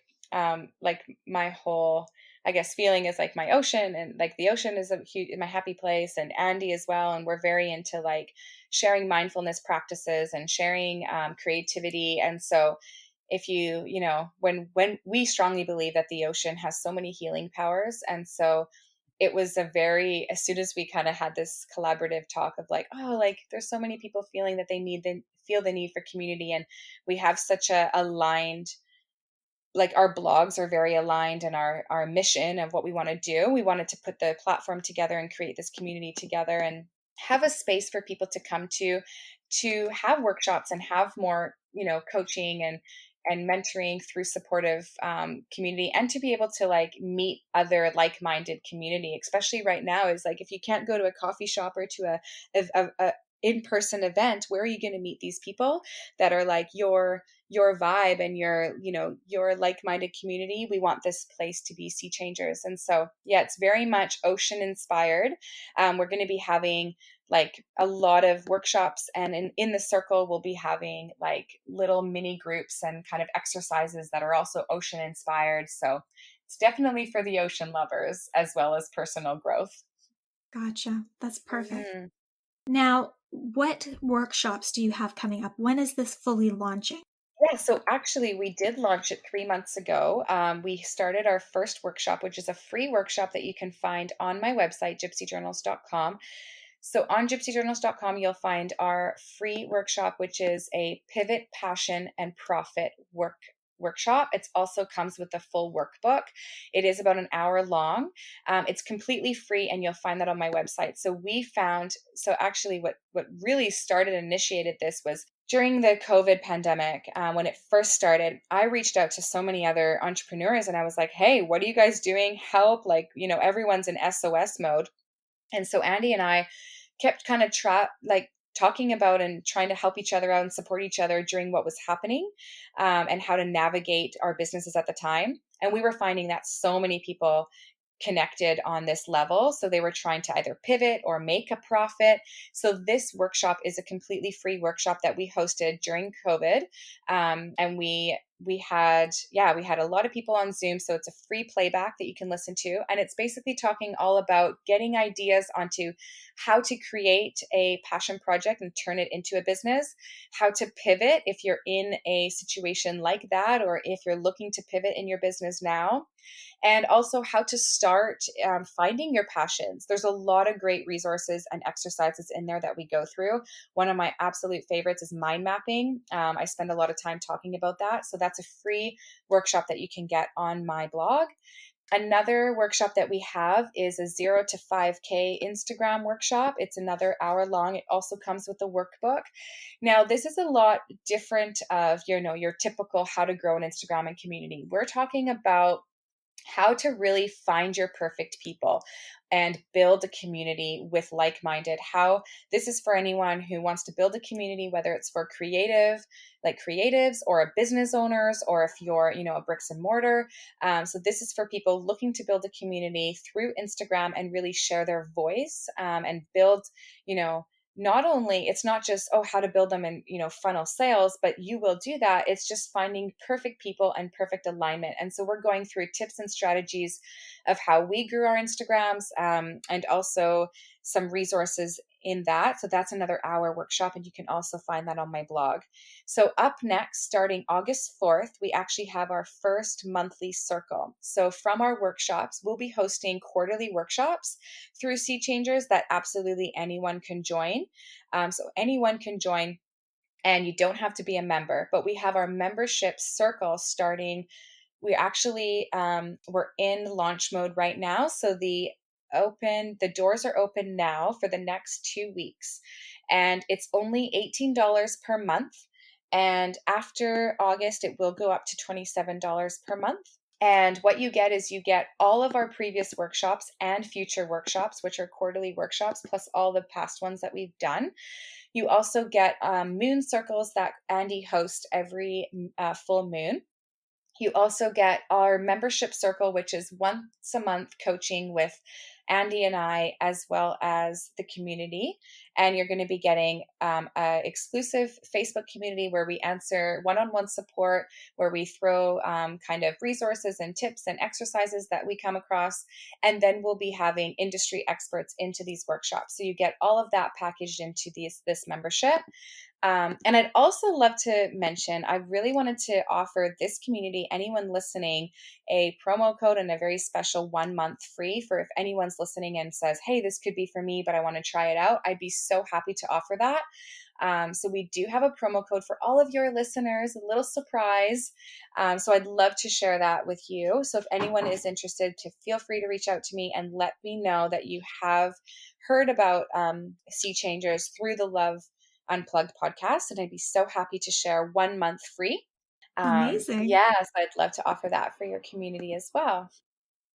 my whole, I guess, feeling is like my ocean, and like the ocean is a huge my happy place, and Andy as well. And we're very into like sharing mindfulness practices and sharing creativity. And so if when we strongly believe that the ocean has so many healing powers. And so it was a very, as soon as we kind of had this collaborative talk of like, oh, like there's so many people feeling that feel the need for community, and we have such a aligned, like our blogs are very aligned in our mission of what we want to do. We wanted to put the platform together and create this community together and have a space for people to come to have workshops and have more, coaching and mentoring through supportive community, and to be able to like meet other like-minded community, especially right now, is like if you can't go to a coffee shop or to a in-person event, where are you going to meet these people that are like your vibe and your like-minded community? We want this place to be Sea Changers. And so yeah, it's very much ocean inspired. We're going to be having like a lot of workshops, and in the circle we'll be having like little mini groups and kind of exercises that are also ocean inspired. So it's definitely for the ocean lovers as well as personal growth. Gotcha. That's perfect. Mhm. Now, what workshops do you have coming up? When is this fully launching? Yeah, so actually, we did launch it 3 months ago. We started our first workshop, which is a free workshop that you can find on my website, gypsyjournals.com. So on gypsyjournals.com, you'll find our free workshop, which is a pivot, passion, and profit workshop. It also comes with a full workbook. It is about an hour long. It's completely free, and you'll find that on my website. So actually what really started and initiated this was during the COVID pandemic. When it first started, I reached out to so many other entrepreneurs and I was like, hey, what are you guys doing? Help. Like, everyone's in SOS mode. And so Andy and I kept kind of like talking about and trying to help each other out and support each other during what was happening, and how to navigate our businesses at the time. And we were finding that so many people connected on this level. So they were trying to either pivot or make a profit. So this workshop is a completely free workshop that we hosted during COVID. And we we had a lot of people on Zoom. So it's a free playback that you can listen to. And it's basically talking all about getting ideas onto how to create a passion project and turn it into a business, how to pivot if you're in a situation like that, or if you're looking to pivot in your business now, and also how to start finding your passions. There's a lot of great resources and exercises in there that we go through. One of my absolute favorites is mind mapping. I spend a lot of time talking about that. So that's a free workshop that you can get on my blog. Another workshop that we have is a 0 to 5K Instagram workshop. It's another hour long. It also comes with a workbook. Now, this is a lot different of, your typical how to grow an Instagram and community. We're talking about how to really find your perfect people and build a community with like-minded. How this is for anyone who wants to build a community, whether it's for creatives or a business owners, or if you're, a bricks and mortar. So this is for people looking to build a community through Instagram and really share their voice, and build, not only, it's not just, how to build them and, funnel sales, but you will do that. It's just finding perfect people and perfect alignment. And so we're going through tips and strategies of how we grew our Instagrams, and also some resources in that. So that's another hour workshop, and you can also find that on my blog. So up next, starting August 4th, we actually have our first monthly circle. So from our workshops, we'll be hosting quarterly workshops through Sea Changers that absolutely anyone can join. So anyone can join, and you don't have to be a member, but we have our membership circle starting. We actually, we're in launch mode right now. So the doors are open now for the next 2 weeks, and it's only $18 per month. And after August, it will go up to $27 per month. And what you get is you get all of our previous workshops and future workshops, which are quarterly workshops, plus all the past ones that we've done. You also get moon circles that Andy hosts every full moon. You also get our membership circle, which is once a month coaching with Andy and I, as well as the community. And you're going to be getting an exclusive Facebook community where we answer one-on-one support, where we throw kind of resources and tips and exercises that we come across. And then we'll be having industry experts into these workshops. So you get all of that packaged into this membership. And I'd also love to mention, I really wanted to offer this community, anyone listening, a promo code and a very special 1 month free for if anyone's listening and says, hey, this could be for me, but I want to try it out. I'd be so happy to offer that. So we do have a promo code for all of your listeners, a little surprise. So I'd love to share that with you. So if anyone is interested, to feel free to reach out to me and let me know that you have heard about Sea Changers through the Love Unplugged podcast, and I'd be so happy to share 1 month free. Amazing. Yes, I'd love to offer that for your community as well.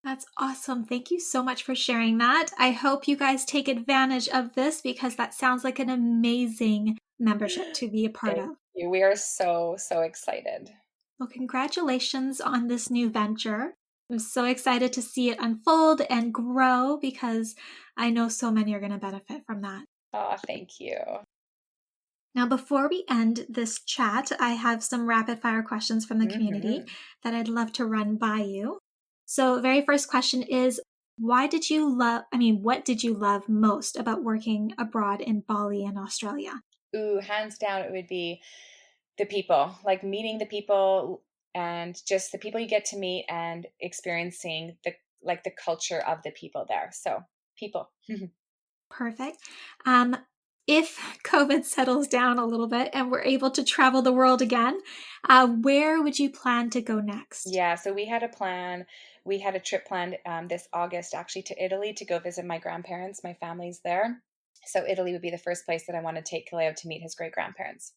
That's awesome. Thank you so much for sharing that. I hope you guys take advantage of this, because that sounds like an amazing membership to be a part Thank of. you. We are so, so excited. Well, congratulations on this new venture. I'm so excited to see it unfold and grow, because I know so many are going to benefit from that. Oh, thank you. Now, before we end this chat, I have some rapid fire questions from the community that I'd love to run by you. So, very first question is, what did you love most about working abroad in Bali and Australia? Ooh, hands down, it would be the people, like meeting the people, and just the people you get to meet and experiencing the culture of the people there. So people. Perfect. If COVID settles down a little bit and we're able to travel the world again, where would you plan to go next? Yeah, so we had a plan. We had a trip planned this August, actually, to Italy to go visit my grandparents. My family's there. So Italy would be the first place that I want to take Kaleo to meet his great grandparents.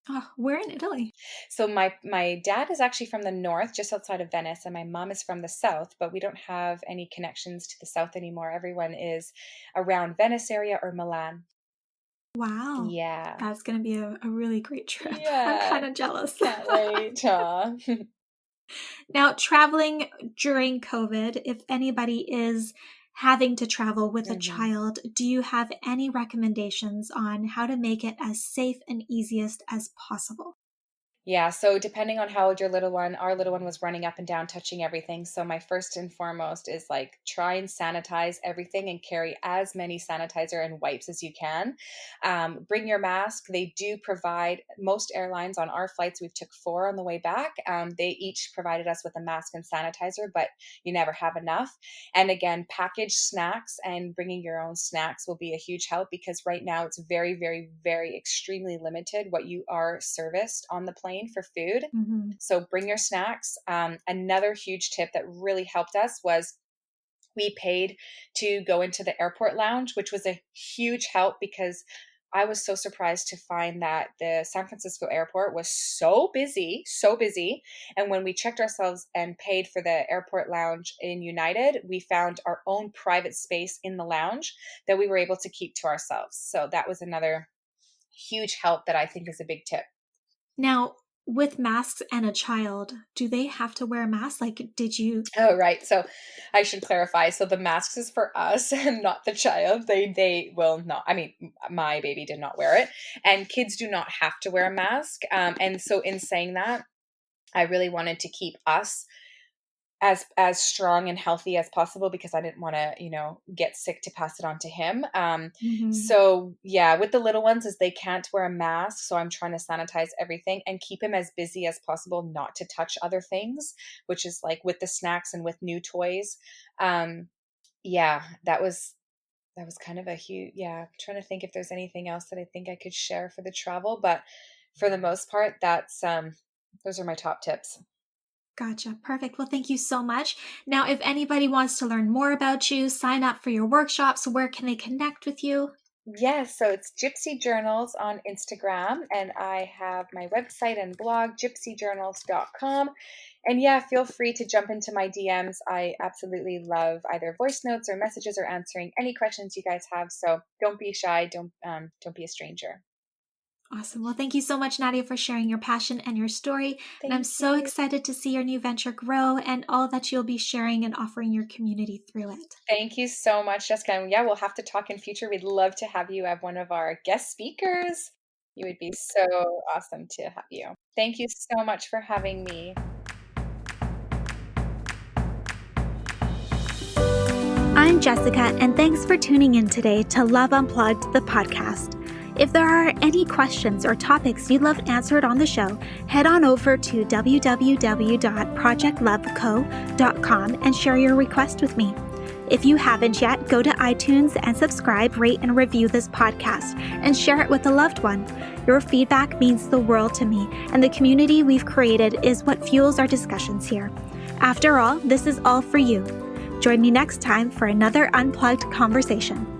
Oh, where in Italy? So my dad is actually from the north, just outside of Venice, and my mom is from the south, but we don't have any connections to the south anymore. Everyone is around Venice area or Milan. Wow. Yeah. That's going to be a really great trip. I'm Yeah. kind of jealous. Can't wait. Aw. Now, traveling during COVID, if anybody is having to travel with a child, do you have any recommendations on how to make it as safe and easiest as possible? Yeah, so depending on how old your little one, our little one was running up and down, touching everything. So my first and foremost is like try and sanitize everything and carry as many sanitizer and wipes as you can. Bring your mask. They do provide most airlines on our flights. We've took 4 on the way back. They each provided us with a mask and sanitizer, but you never have enough. And again, packaged snacks and bringing your own snacks will be a huge help because right now it's very, very, very extremely limited what you are serviced on the plane for food. Mm-hmm. So bring your snacks. Another huge tip that really helped us was we paid to go into the airport lounge, which was a huge help because I was so surprised to find that the San Francisco airport was so busy, so busy. And when we checked ourselves and paid for the airport lounge in United, we found our own private space in the lounge that we were able to keep to ourselves. So that was another huge help that I think is a big tip. Now, with masks and a child, do they have to wear a mask? Like, did you? Oh, right. So I should clarify. So the masks is for us and not the child. They will not. I mean, my baby did not wear it, and kids do not have to wear a mask. And so in saying that, I really wanted to keep us as strong and healthy as possible because I didn't want to, get sick to pass it on to him. Mm-hmm. So yeah, with the little ones is they can't wear a mask. So I'm trying to sanitize everything and keep him as busy as possible, not to touch other things, which is like with the snacks and with new toys. Yeah, that was kind of a huge, I'm trying to think if there's anything else that I think I could share for the travel, but for the most part, that's, those are my top tips. Gotcha. Perfect. Well, thank you so much. Now, if anybody wants to learn more about you, sign up for your workshops, where can they connect with you? Yes, so it's Gypsy Journals on Instagram, and I have my website and blog, gypsyjournals.com. And yeah, feel free to jump into my DMs. I absolutely love either voice notes or messages or answering any questions you guys have. So don't be shy. Don't be a stranger. Awesome. Well, thank you so much, Nadia, for sharing your passion and your story. And I'm Thank so you. excited to see your new venture grow and all that you'll be sharing and offering your community through it. Thank you so much, Jessica. And yeah, we'll have to talk in future. We'd love to have you as one of our guest speakers. You would be so awesome to have you. Thank you so much for having me. I'm Jessica, and thanks for tuning in today to Love Unplugged, the podcast. If there are any questions or topics you'd love answered on the show, head on over to www.projectloveco.com and share your request with me. If you haven't yet, go to iTunes and subscribe, rate, and review this podcast and share it with a loved one. Your feedback means the world to me, and the community we've created is what fuels our discussions here. After all, this is all for you. Join me next time for another unplugged conversation.